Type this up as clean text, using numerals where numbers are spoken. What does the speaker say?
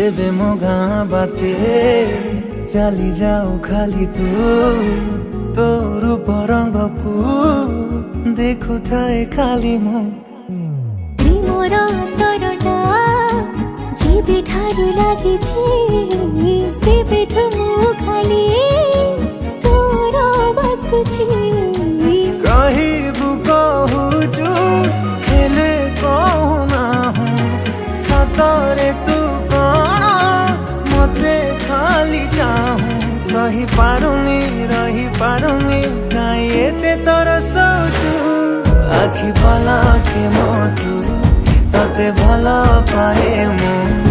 देबे मो गाँ बाटे चली जाऊ खाली तू तो रूप रंग को देखु थाए खाली मो प्रेमर अंतरटा जेबे ठारू लागिछि सेबेठु मु खाली तोर बसुछि कहिबु कहुछु हेले कहूना सतरे तू कण मते खाली चाहूं सही पारुनी रही पारुनी काई एते तरसौछु आखि पलके मो तू तते भल पाए मु।